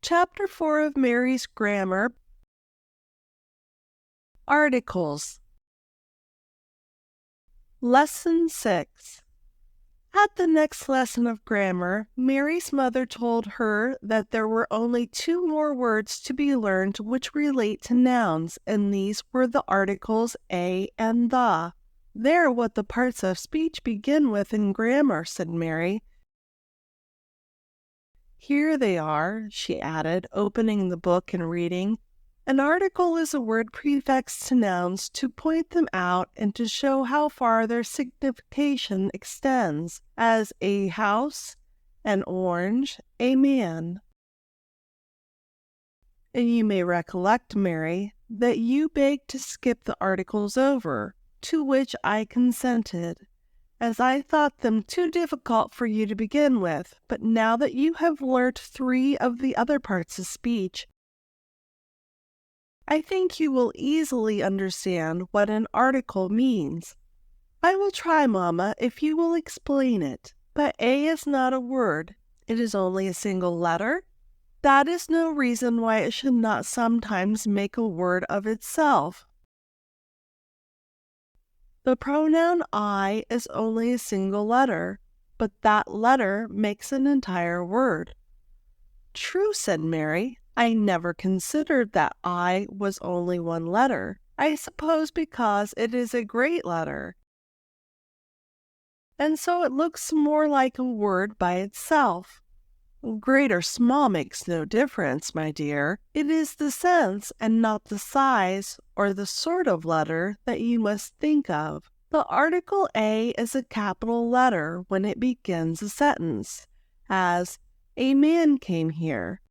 Chapter 4 of Mary's Grammar. Articles. Lesson 6. At the next lesson of grammar, Mary's mother told her that there were only 2 more words to be learned which relate to nouns, and these were the articles a and the. "They're what the parts of speech begin with in grammar," said Mary. "Here they are," she added, opening the book and reading. "An article is a word prefixed to nouns to point them out and to show how far their signification extends, as a house, an orange, a man." And you may recollect, Mary, that you begged to skip the articles over, to which I consented, as I thought them too difficult for you to begin with. But now that you have learnt 3 of the other parts of speech, I think you will easily understand what an article means. I will try, Mamma, if you will explain it. But a is not a word. It is only a single letter. That is no reason why it should not sometimes make a word of itself. The pronoun I is only a single letter, but that letter makes an entire word. "True," said Mary. "I never considered that I was only 1 letter. I suppose because it is a great letter, and so it looks more like a word by itself. Great or small makes no difference, my dear. It is the sense and not the size or the sort of letter that you must think of. The article a is a capital letter when it begins a sentence, as a man came here.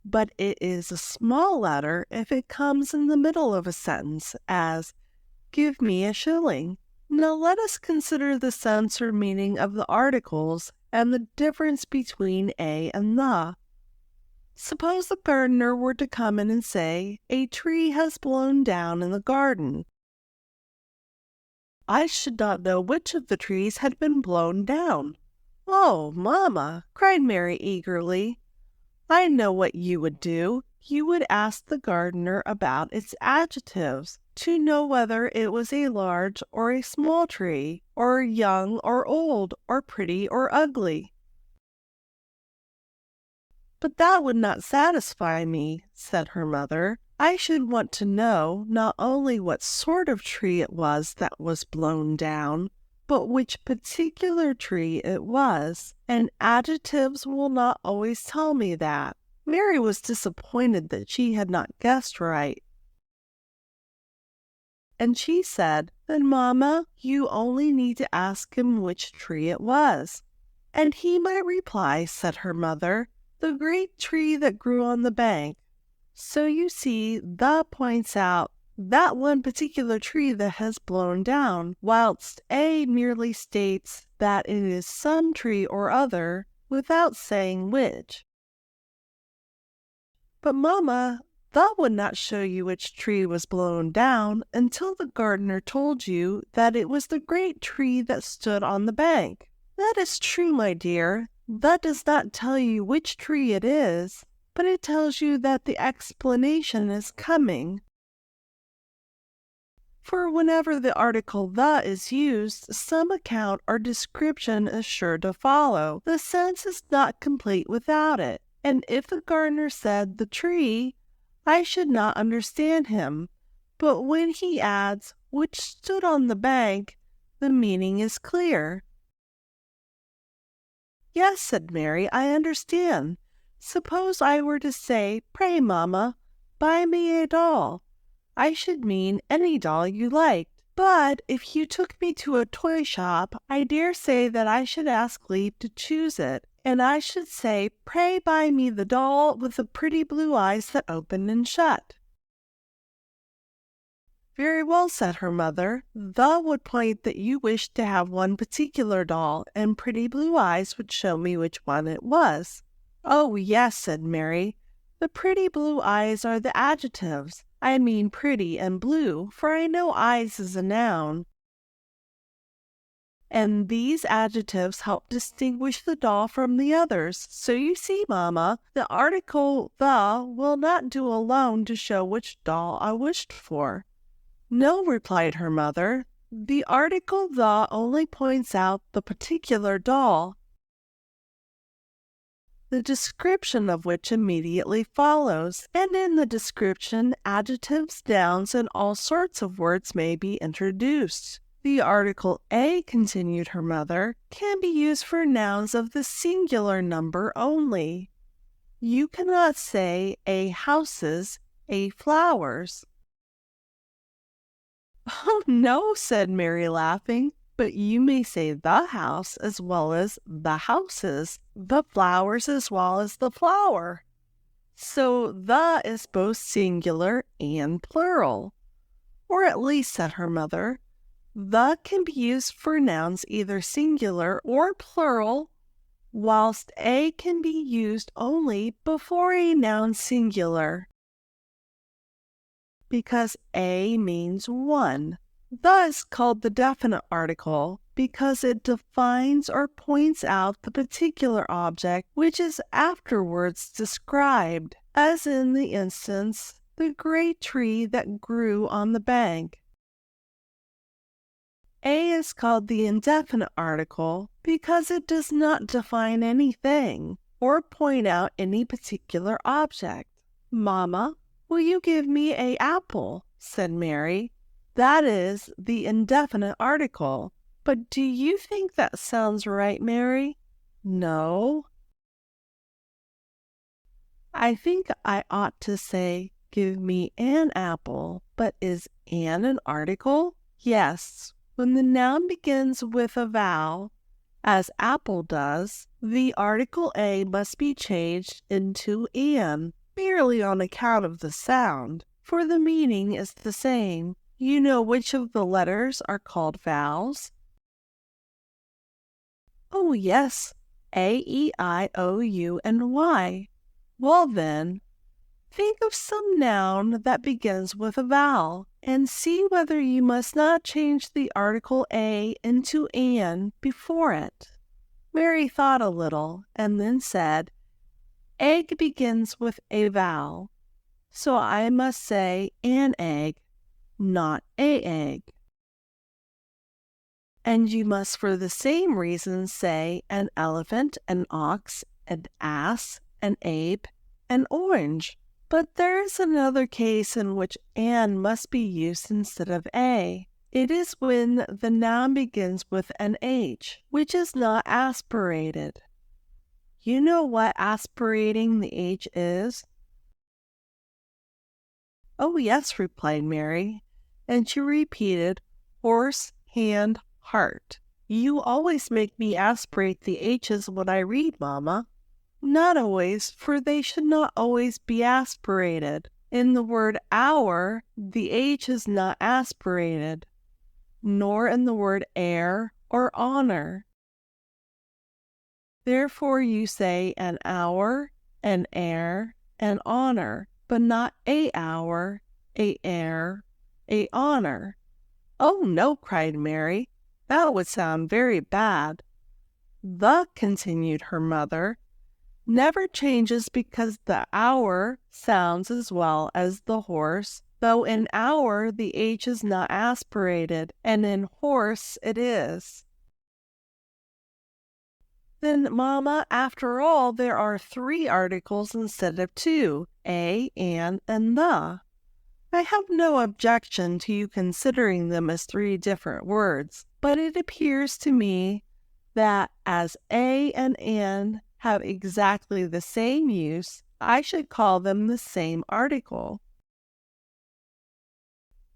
But it is a small letter if it comes in the middle of a sentence, as give me a shilling. Now let us consider the sense or meaning of the articles and the difference between a and the. Suppose the gardener were to come in and say, a tree has blown down in the garden. I should not know which of the trees had been blown down. "Oh, Mamma," cried Mary eagerly, "I know what you would do. You would ask the gardener about its adjectives, to know whether it was a large or a small tree, or young or old, or pretty or ugly." "But that would not satisfy me," said her mother. "I should want to know not only what sort of tree it was that was blown down, but which particular tree it was, and adjectives will not always tell me that." Mary was disappointed that she had not guessed right, and she said, "Then, Mamma, you only need to ask him which tree it was." "And he might reply," said her mother, "the great tree that grew on the bank." So you see, the points out that one particular tree that has blown down, whilst a merely states that it is some tree or other, without saying which. "But, Mamma, that would not show you which tree was blown down until the gardener told you that it was the great tree that stood on the bank." "That is true, my dear. That does not tell you which tree it is, but it tells you that the explanation is coming. For whenever the article the is used, some account or description is sure to follow. The sense is not complete without it. And if the gardener said the tree, I should not understand him. But when he adds which stood on the bank, the meaning is clear." "Yes," said Mary, "I understand. Suppose I were to say, 'Pray, Mamma, buy me a doll,' I should mean any doll you liked. But if you took me to a toy shop, I dare say that I should ask leave to choose it, and I should say, 'Pray buy me the doll with the pretty blue eyes that open and shut.'" "Very well," said her mother. "The would point that you wished to have one particular doll, and pretty blue eyes would show me which one it was." "Oh, yes," said Mary. "The pretty blue eyes are the adjectives. I mean pretty and blue, for I know eyes is a noun." And these adjectives help distinguish the doll from the others. So you see, Mama, the article the will not do alone to show which doll I wished for. No, replied her mother. The article the only points out the particular doll, the description of which immediately follows, and in the description, adjectives, nouns, and all sorts of words may be introduced. The article a, continued her mother, can be used for nouns of the singular number only. You cannot say a houses, a flowers. Oh, no, said Mary, laughing. But you may say the house as well as the houses, the flowers as well as the flower. So the is both singular and plural. Or at least, said her mother, the can be used for nouns either singular or plural, whilst a can be used only before a noun singular, because a means one. Thus called the definite article because it defines or points out the particular object which is afterwards described, as in the instance, the great tree that grew on the bank. A is called the indefinite article because it does not define anything or point out any particular object. Mama, will you give me an apple? Said Mary. That is the indefinite article. But do you think that sounds right, Mary? No. I think I ought to say, give me an apple. But is an article? Yes. When the noun begins with a vowel, as apple does, the article a must be changed into an, merely on account of the sound, for the meaning is the same. You know which of the letters are called vowels? Oh, yes, A, E, I, O, U, and Y. Well, then, think of some noun that begins with a vowel, and see whether you must not change the article a into an before it. Mary thought a little, and then said, egg begins with a vowel, so I must say an egg, not a egg. And you must for the same reason say an elephant, an ox, an ass, an ape, an orange. But there is another case in which an must be used instead of a. It is when the noun begins with an h, which is not aspirated. You know what aspirating the h is? Oh, yes, replied Mary, and she repeated, horse, hand, heart. You always make me aspirate the h's when I read, Mamma. Not always, for they should not always be aspirated. In the word hour, the h is not aspirated, nor in the word heir or honor. Therefore you say an hour, an heir, an honor, but not a hour, a heir, a honor. Oh, no, cried Mary. That would sound very bad. The, continued her mother, never changes because the hour sounds as well as the horse, though in hour the h is not aspirated, and in horse it is. Then, Mamma, after all, there are 3 articles instead of 2, a, an, and the. I have no objection to you considering them as 3 different words, but it appears to me that as a and an have exactly the same use, I should call them the same article.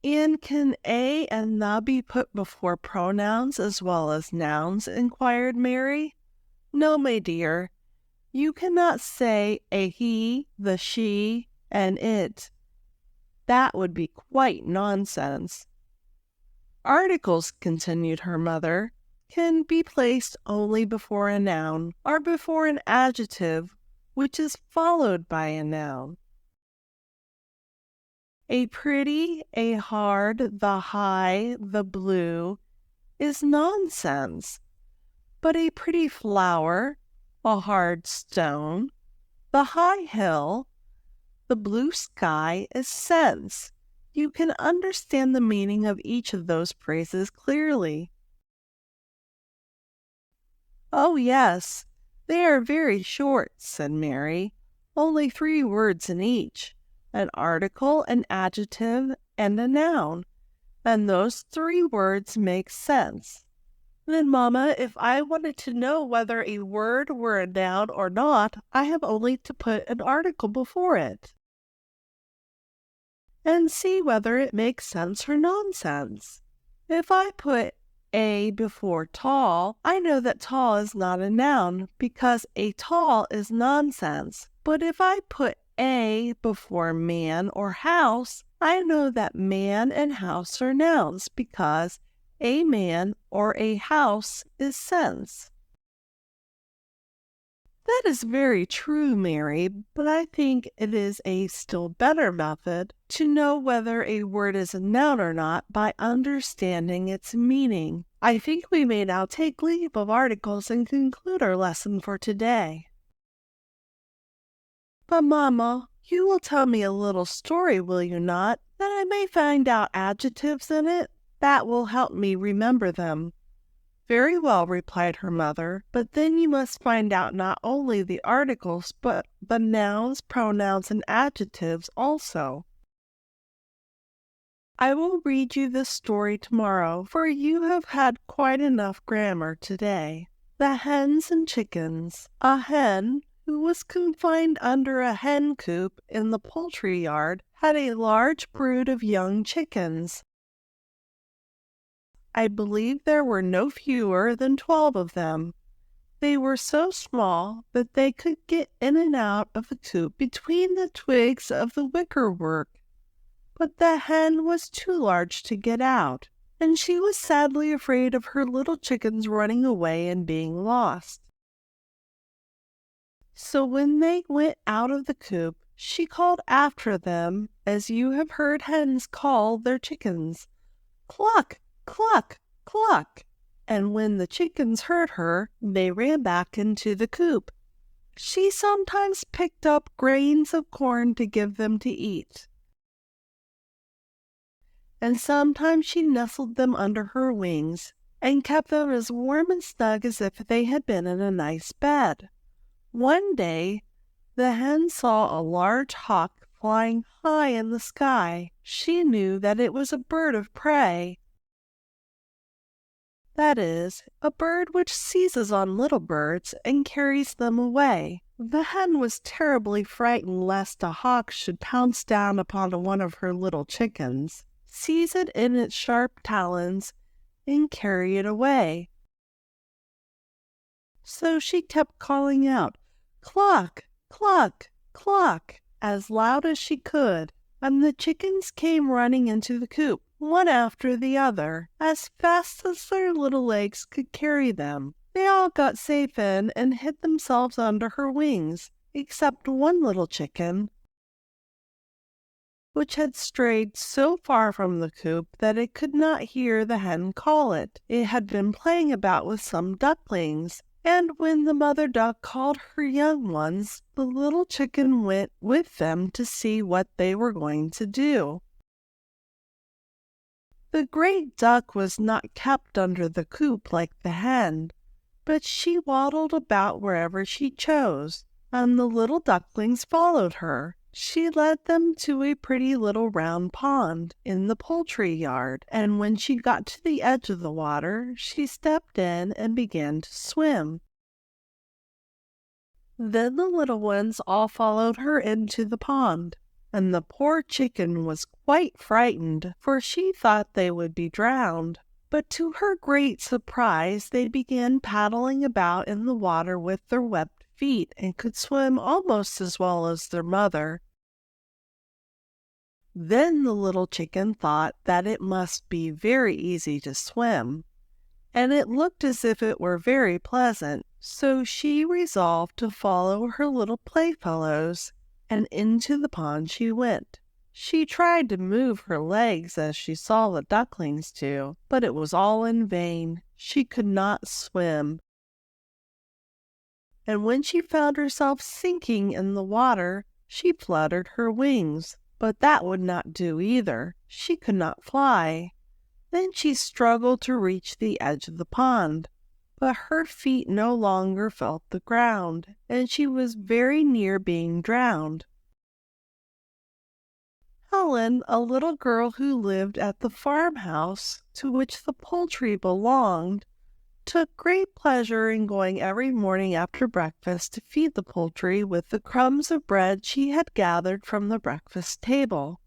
And can a and the be put before pronouns as well as nouns? Inquired Mary. No, my dear, you cannot say a he, the she, and it. That would be quite nonsense. Articles, continued her mother, can be placed only before a noun or before an adjective which is followed by a noun. A pretty, a hard, the high, the blue, is nonsense, but a pretty flower, a hard stone, the high hill, the blue sky is sense. You can understand the meaning of each of those phrases clearly. Oh, yes, they are very short, said Mary. Only 3 words in each, an article, an adjective, and a noun. And those 3 words make sense. Then, Mamma, if I wanted to know whether a word were a noun or not, I have only to put an article before it and see whether it makes sense or nonsense. If I put a before tall, I know that tall is not a noun because a tall is nonsense. But if I put a before man or house, I know that man and house are nouns because a man or a house is sense. That is very true, Mary, but I think it is a still better method to know whether a word is a noun or not by understanding its meaning. I think we may now take leave of articles and conclude our lesson for today. But, Mamma, you will tell me a little story, will you not, that I may find out adjectives in it? That will help me remember them. Very well, replied her mother, but then you must find out not only the articles, but the nouns, pronouns, and adjectives also. I will read you this story tomorrow, for you have had quite enough grammar today. The Hens and Chickens. A hen, who was confined under a hen coop in the poultry yard, had a large brood of young chickens. I believe there were no fewer than 12 of them. They were so small that they could get in and out of the coop between the twigs of the wickerwork. But the hen was too large to get out, and she was sadly afraid of her little chickens running away and being lost. So when they went out of the coop, she called after them as you have heard hens call their chickens, "Cluck! Cluck! Cluck!" And when the chickens heard her, they ran back into the coop. She sometimes picked up grains of corn to give them to eat, and sometimes she nestled them under her wings and kept them as warm and snug as if they had been in a nice bed. One day, the hen saw a large hawk flying high in the sky. She knew that it was a bird of prey. That is, a bird which seizes on little birds and carries them away. The hen was terribly frightened lest a hawk should pounce down upon one of her little chickens, seize it in its sharp talons, and carry it away. So she kept calling out, "Cluck! Cluck! Cluck!" as loud as she could, and the chickens came running into the coop, one after the other, as fast as their little legs could carry them. They all got safe in and hid themselves under her wings, except one little chicken, which had strayed so far from the coop that it could not hear the hen call it. It had been playing about with some ducklings, and when the mother duck called her young ones, the little chicken went with them to see what they were going to do. The great duck was not kept under the coop like the hen, but she waddled about wherever she chose, and the little ducklings followed her. She led them to a pretty little round pond in the poultry yard, and when she got to the edge of the water, she stepped in and began to swim. Then the little ones all followed her into the pond, and the poor chicken was quite frightened, for she thought they would be drowned. But to her great surprise, they began paddling about in the water with their webbed feet and could swim almost as well as their mother. Then the little chicken thought that it must be very easy to swim, and it looked as if it were very pleasant, so she resolved to follow her little playfellows, and into the pond she went. She tried to move her legs as she saw the ducklings do, but it was all in vain. She could not swim. And when she found herself sinking in the water, she fluttered her wings, but that would not do either. She could not fly. Then she struggled to reach the edge of the pond, but her feet no longer felt the ground, and she was very near being drowned. Helen, a little girl who lived at the farmhouse to which the poultry belonged, took great pleasure in going every morning after breakfast to feed the poultry with the crumbs of bread she had gathered from the breakfast table.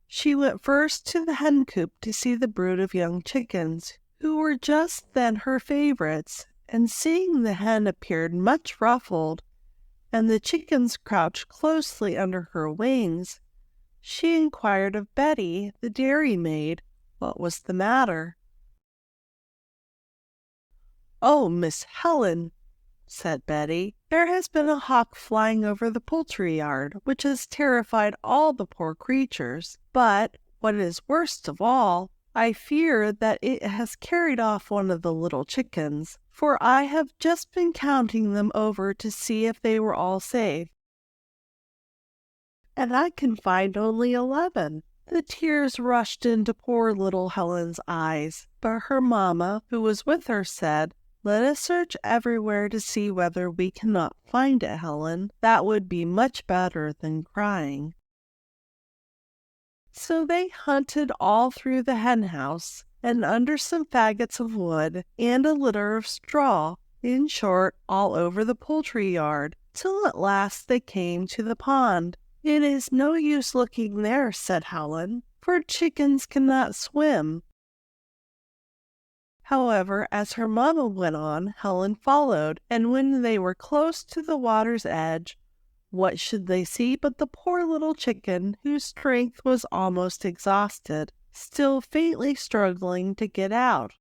She went first to the hen coop to see the brood of young chickens, who were just then her favorites, and seeing the hen appeared much ruffled, and the chickens crouched closely under her wings, she inquired of Betty, the dairy-maid, what was the matter. "Oh, Miss Helen," said Betty, "there has been a hawk flying over the poultry yard, which has terrified all the poor creatures. But, what is worst of all, I fear that it has carried off one of the little chickens, for I have just been counting them over to see if they were all safe, and I can find only 11. The tears rushed into poor little Helen's eyes, but her mamma, who was with her, said, "Let us search everywhere to see whether we cannot find it, Helen. That would be much better than crying." So they hunted all through the hen house, and under some faggots of wood, and a litter of straw, in short, all over the poultry yard, till at last they came to the pond. "It is no use looking there," said Helen, "for chickens cannot swim." However, as her mamma went on, Helen followed, and when they were close to the water's edge, what should they see but the poor little chicken, whose strength was almost exhausted, still faintly struggling to get out.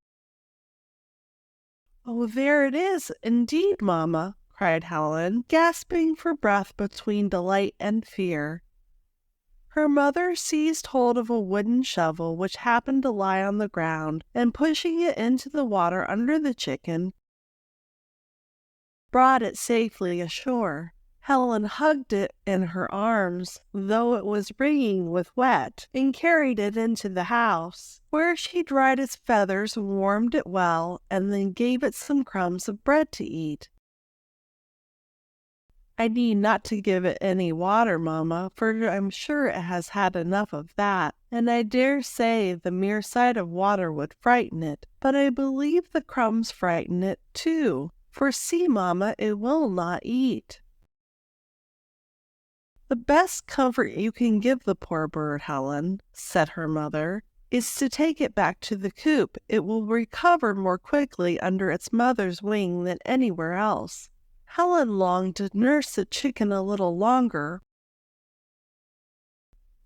"Oh, there it is, indeed, mamma," cried Helen, gasping for breath between delight and fear. Her mother seized hold of a wooden shovel which happened to lie on the ground, and pushing it into the water under the chicken, brought it safely ashore. Helen hugged it in her arms, though it was wringing with wet, and carried it into the house, where she dried its feathers and warmed it well, and then gave it some crumbs of bread to eat. "I need not to give it any water, mamma, for I'm sure it has had enough of that, and I dare say the mere sight of water would frighten it. But I believe the crumbs frighten it too, for see, mamma, it will not eat." "The best comfort you can give the poor bird, Helen," said her mother, "is to take it back to the coop. It will recover more quickly under its mother's wing than anywhere else." Helen longed to nurse the chicken a little longer,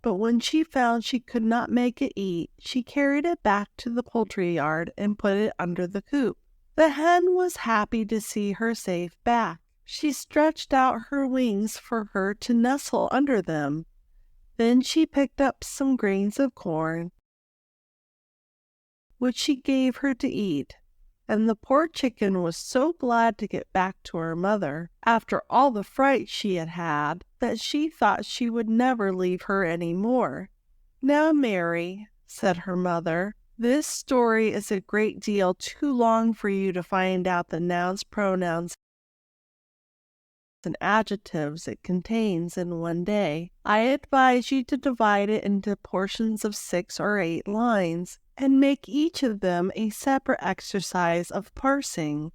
but when she found she could not make it eat, she carried it back to the poultry yard and put it under the coop. The hen was happy to see her safe back. She stretched out her wings for her to nestle under them. Then she picked up some grains of corn, which she gave her to eat, and the poor chicken was so glad to get back to her mother, after all the fright she had had, that she thought she would never leave her any more. "Now, Mary," said her mother, "this story is a great deal too long for you to find out the nouns, pronouns, and adjectives it contains in one day. I advise you to divide it into portions of 6 or 8 lines, and make each of them a separate exercise of parsing.